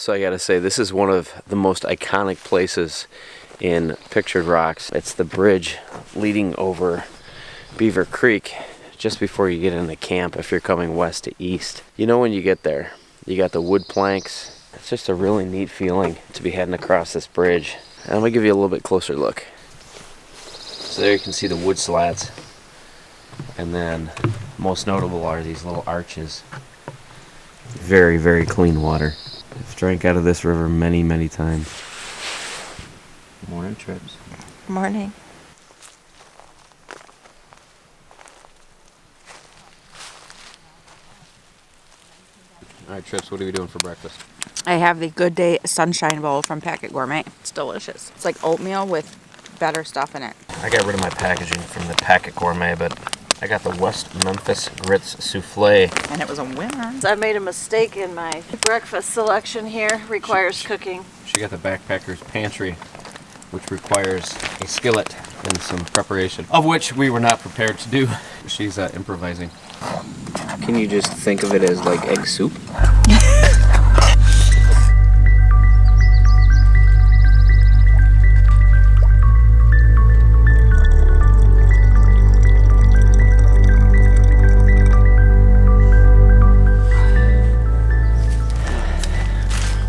So I gotta say, this is one of the most iconic places in Pictured Rocks. It's the bridge leading over Beaver Creek just before you get into camp if you're coming west to east. You know, when you get there, you got the wood planks. It's just a really neat feeling to be heading across this bridge. And I'm gonna give you a little bit closer look. So there you can see the wood slats. And then most notable are these little arches. Very, very clean water. I've drank out of this river many, many times. Morning, Trips. Morning. All right, Trips, what are we doing for breakfast? I have the Good Day Sunshine Bowl from Packet Gourmet. It's delicious. It's like oatmeal with better stuff in it. I got rid of my packaging from the Packet Gourmet, but I got the West Memphis Grits Souffle. And it was a winner. I made a mistake in my breakfast selection here. Requires cooking. She got the Backpacker's Pantry, which requires a skillet and some preparation, of which we were not prepared to do. She's improvising. Can you just think of it as like egg soup?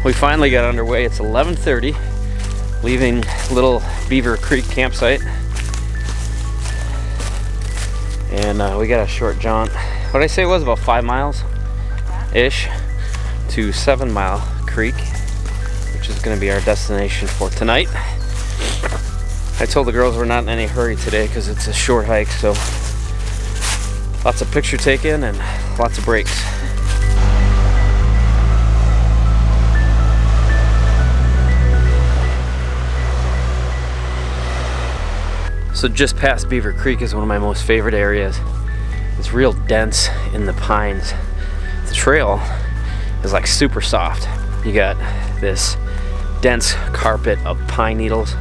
We finally got underway. It's 11:30, leaving Little Beaver Creek campsite. And we got a short jaunt. What did I say it was? About 5 miles-ish to 7 Mile Creek, which is going to be our destination for tonight. I told the girls we're not in any hurry today because it's a short hike, so lots of picture taking and lots of breaks. So just past Beaver Creek is one of my most favorite areas. It's real dense in the pines. The trail is like super soft. You got this dense carpet of pine needles.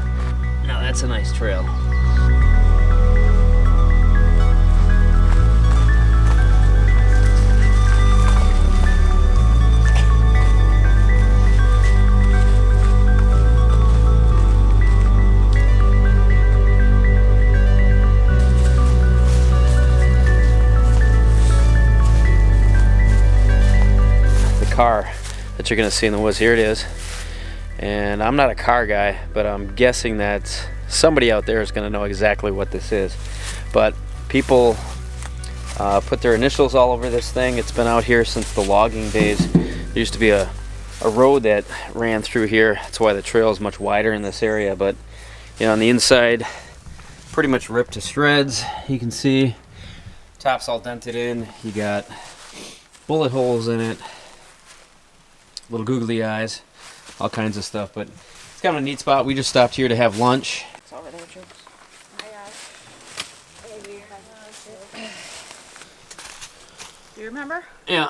Now that's a nice trail. Car that you're gonna see in the woods, here it is. And I'm not a car guy, but I'm guessing that somebody out there is gonna know exactly what this is. But people put their initials all over this thing. It's been out here since the logging days. There used to be a road that ran through here. That's why the trail is much wider in this area. But you know, on the inside, pretty much ripped to shreds. You can see top's all dented in. You got bullet holes in it, little googly eyes, all kinds of stuff, but it's kind of a neat spot. We just stopped here to have lunch. It's over there, Trips. Do you remember? Yeah.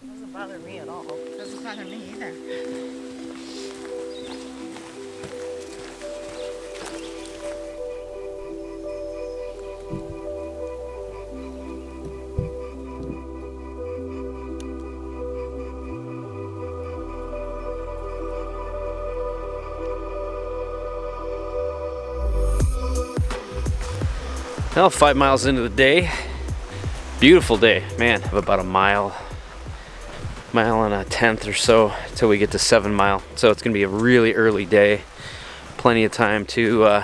It doesn't bother me at all. It doesn't bother me either. Well, 5 miles into the day. Beautiful day. Man, have about a mile and a tenth or so till we get to 7 Mile. So it's gonna be a really early day. Plenty of time to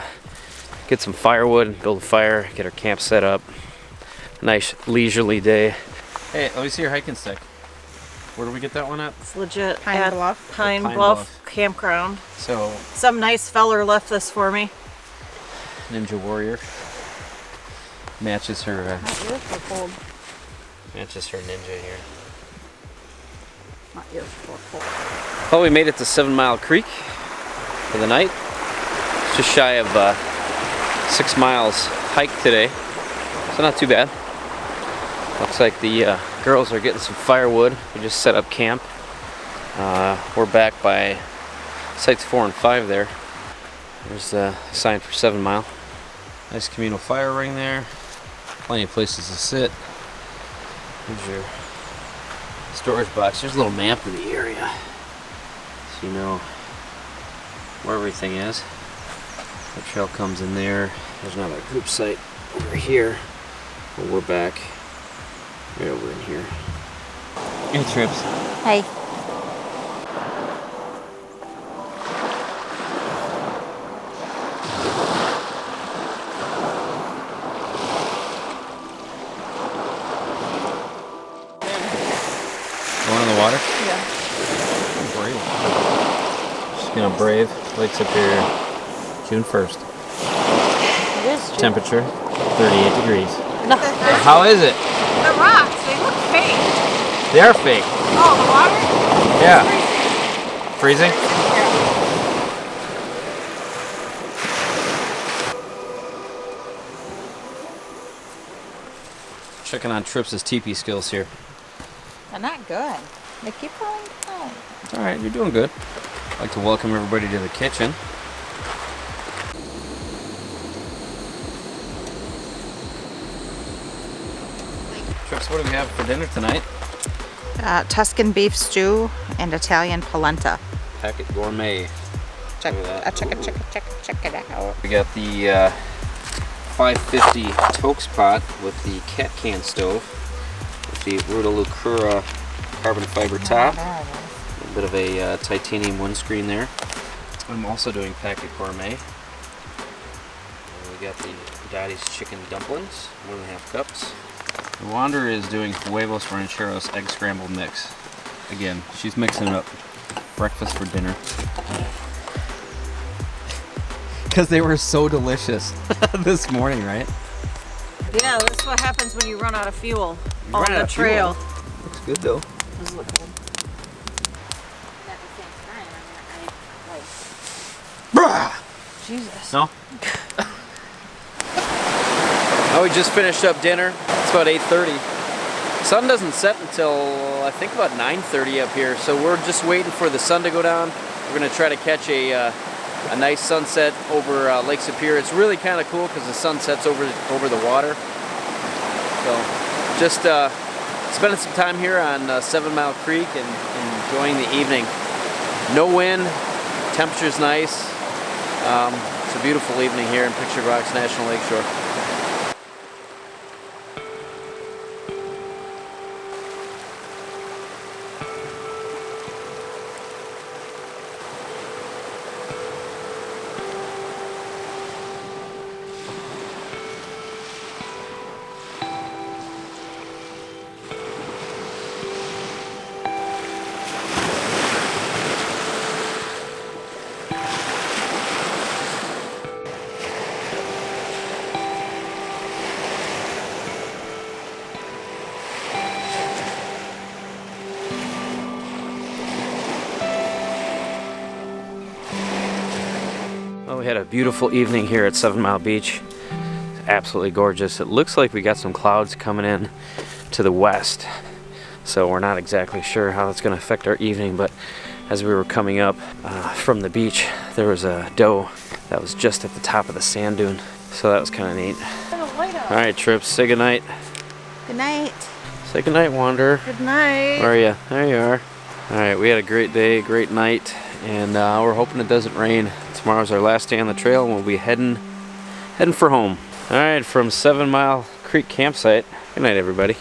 get some firewood, build a fire, get our camp set up. Nice leisurely day. Hey, let me see your hiking stick. Where do we get that one at? It's legit. Pine at Bluff? Pine Pine Bluff Bluff. Campground. So, Some nice feller left this for me. Ninja Warrior. Matches her Not yours for cold. matches her ninja here. Not yours for cold. Well, we made it to 7 Mile Creek for the night. Just shy of 6 miles hike today, so not too bad. Looks like the girls are getting some firewood. We just set up camp. We're back by sites 4 and 5 there. There's the sign for 7 Mile. Nice communal fire ring there. Plenty of places to sit. Here's your storage box. There's a little map of the area, so you know where everything is. The trail comes in there. There's another group site over here. But we're back right over in here. Hey, Trips. Hey. Going in the water? Yeah. Brave. Just gonna brave Lake Superior, June 1st. It is true. Temperature 38 degrees. No. How is it? The rocks, they look fake. They are fake. Oh, the water? Yeah. It's Freezing? Yeah. Checking on Trips' teepee skills here. They're not good. They keep falling down. It's alright, you're doing good. I'd like to welcome everybody to the kitchen. Trips, what do we have for dinner tonight? Tuscan beef stew and Italian polenta. Packet Gourmet. Check, Look at that. check it out. We got the 550 Tokes pot with the cat can stove, with the Ruta carbon fiber top, a little bit of a titanium windscreen there. I'm also doing Packet Gourmet. And we got the Daddy's chicken dumplings, 1.5 cups. The Wanderer is doing huevos rancheros egg scrambled mix. Again, she's mixing it up. Breakfast for dinner. Because they were so delicious this morning, right? Yeah, that's what happens when you run out of fuel You on ran out the of fuel. trail. Looks good though. Does it look good? At the same time, Jesus. No? Oh, we just finished up dinner. It's about 8:30. Sun doesn't set until I think about 9:30 up here, so we're just waiting for the sun to go down. We're gonna try to catch a nice sunset over Lake Superior. It's really kind of cool because the sun sets over the water. So just spending some time here on 7 Mile Creek and enjoying the evening. No wind, temperature's nice. It's a beautiful evening here in Pictured Rocks National Lakeshore. Well, we had a beautiful evening here at 7 Mile Beach. It's absolutely gorgeous. It looks like we got some clouds coming in to the west, so we're not exactly sure how that's going to affect our evening, but as we were coming up from the beach, there was a doe that was just at the top of the sand dune, so that was kind of neat. All right, Trips, say goodnight. Good night. Say goodnight, Wanderer. Good night. Where are you? There you are. All right, we had a great day, great night, and we're hoping it doesn't rain. Tomorrow's our last day on the trail, and we'll be heading for home. All right, from 7 Mile Creek campsite. Good night, everybody.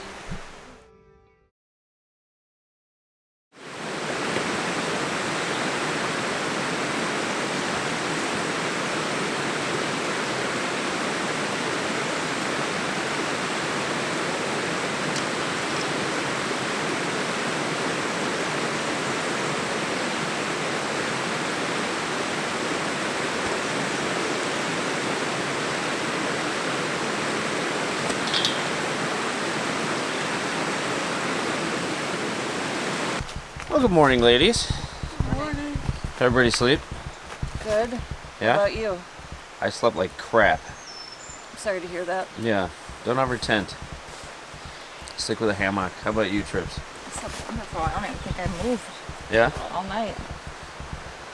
Well, good morning, ladies. Good morning. Everybody sleep? Good. Yeah? How about you? I slept like crap. I'm sorry to hear that. Yeah, don't ever tent. Stick with a hammock. How about you, Trips? I slept wonderful. I don't even think I moved Yeah? all night.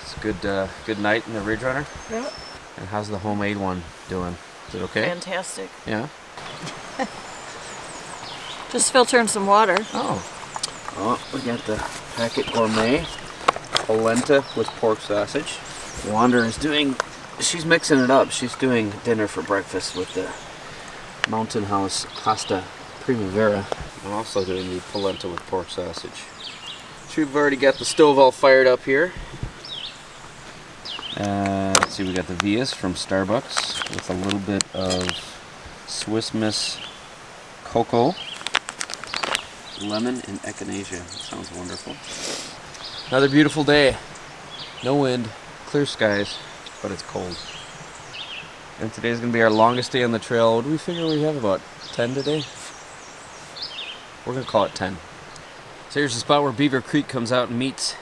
It's a good night in the Ridge Runner. Yep. And how's the homemade one doing? Is it okay? Fantastic. Yeah? Just filtering some water. Oh. Oh, we got the Packet Gourmet polenta with pork sausage. Wander is she's mixing it up. She's doing dinner for breakfast with the Mountain House pasta primavera. I'm also doing the polenta with pork sausage. So we've already got the stove all fired up here. Let's see, we got the Vias from Starbucks with a little bit of Swiss Miss cocoa, lemon, and echinacea. Sounds wonderful. Another beautiful day. No wind, clear skies, but it's cold. And today's going to be our longest day on the trail. What do we figure we have, about 10 today? We're going to call it 10. So here's the spot where Beaver Creek comes out and meets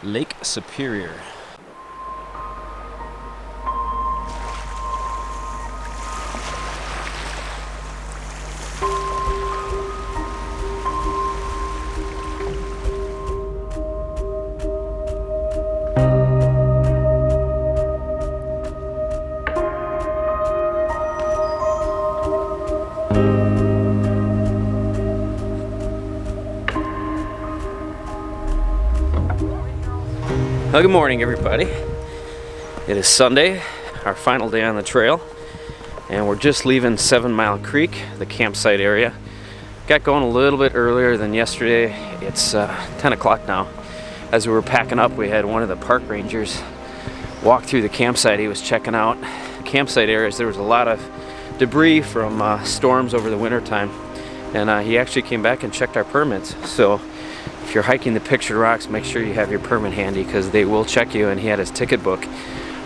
Lake Superior. Well, good morning, everybody. It is Sunday, our final day on the trail, and we're just leaving 7 Mile Creek, the campsite area. Got going a little bit earlier than yesterday. It's 10 o'clock now. As we were packing up, we had one of the park rangers walk through the campsite. He was checking out campsite areas. There was a lot of debris from storms over the winter time, and he actually came back and checked our permits. So if you're hiking the Pictured Rocks, make sure you have your permit handy, because they will check you, and he had his ticket book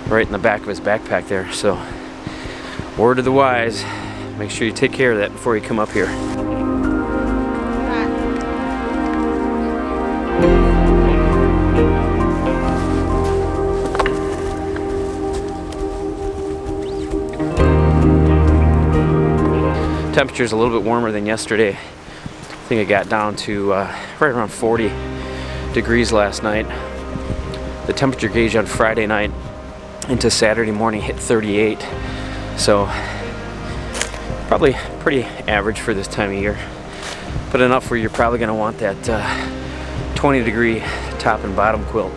right in the back of his backpack there. So word of the wise, make sure you take care of that before you come up here. Temperature's a little bit warmer than yesterday. I think it got down to right around 40 degrees last night. The temperature gauge on Friday night into Saturday morning hit 38. So probably pretty average for this time of year, but enough where you're probably going to want that 20 degree top and bottom quilt,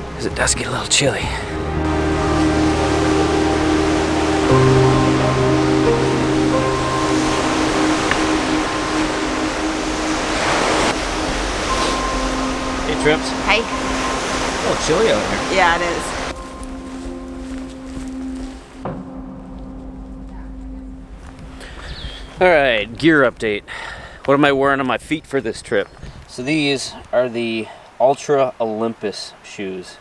because it does get a little chilly. Trips. Hi. Oh, chilly out here. Yeah, it is. All right, gear update. What am I wearing on my feet for this trip? So these are the Ultra Olympus shoes.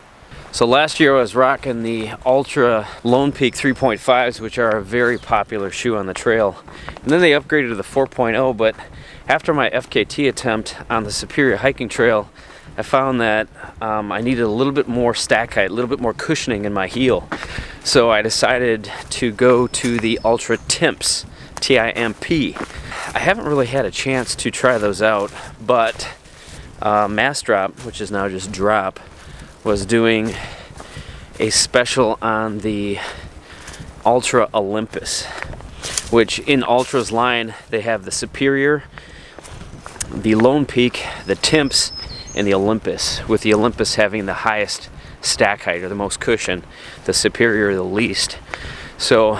So last year I was rocking the Ultra Lone Peak 3.5s, which are a very popular shoe on the trail. And then they upgraded to the 4.0, but after my FKT attempt on the Superior hiking trail, I found that I needed a little bit more stack height, a little bit more cushioning in my heel. So I decided to go to the Ultra Timps, T-I-M-P. I haven't really had a chance to try those out, but Mass Drop, which is now just Drop, was doing a special on the Ultra Olympus, which in Ultra's line, they have the Superior, the Lone Peak, the Timps, and the Olympus, with the Olympus having the highest stack height, or the most cushion, the Superior the least. So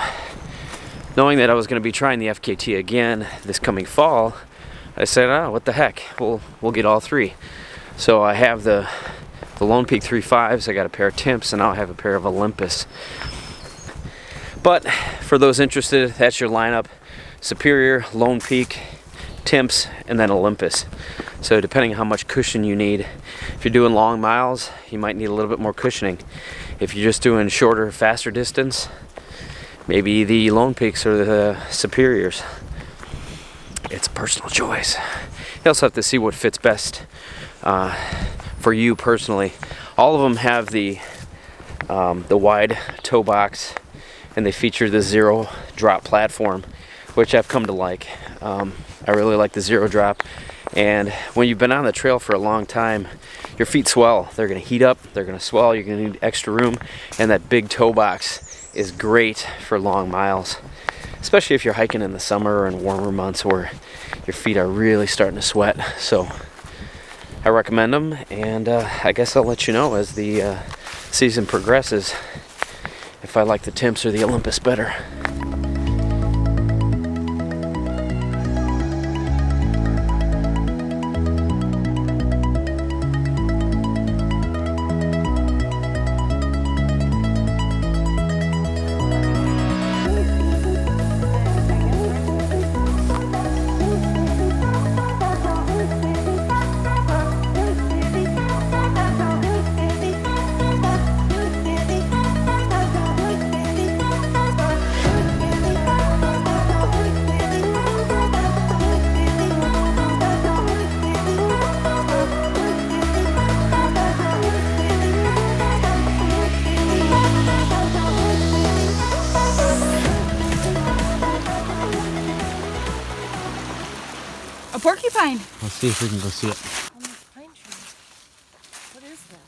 knowing that I was going to be trying the FKT again this coming fall, I said, oh, what the heck, we'll get all three. So I have the Lone Peak 3.5s, I got a pair of Timps, and now I have a pair of Olympus. But for those interested, that's your lineup: Superior, Lone Peak, Timps, and then Olympus. So depending on how much cushion you need, if you're doing long miles, you might need a little bit more cushioning. If you're just doing shorter, faster distance, maybe the Lone Peaks or the Superiors. It's a personal choice. You also have to see what fits best for you personally. All of them have the wide toe box, and they feature the zero drop platform, which I've come to like. I really like the zero drop. And when you've been on the trail for a long time, your feet swell. They're going to heat up, they're going to swell, you're going to need extra room, and that big toe box is great for long miles, especially if you're hiking in the summer or in warmer months where your feet are really starting to sweat. So I recommend them, and I guess I'll let you know as the season progresses if I like the Temps or the Olympus better. A porcupine. Let's see if we can go see it. On this pine tree. What is that?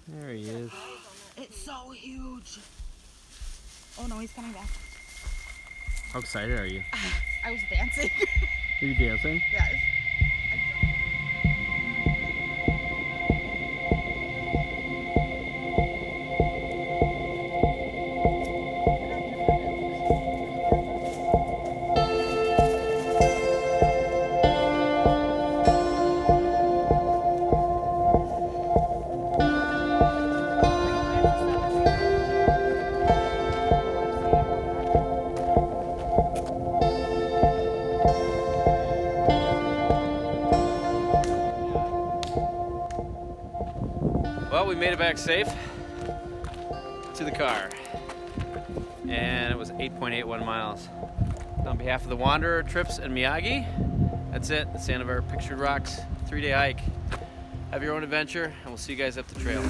There he is. It's so huge. Oh no, he's coming back. How excited are you? I was dancing. Are you dancing? Yes. Well, we made it back safe to the car, and it was 8.81 miles. On behalf of the Wanderer Trips and Miyagi, that's it. That's the end of our Pictured Rocks 3-day hike. Have your own adventure, and we'll see you guys up the trail.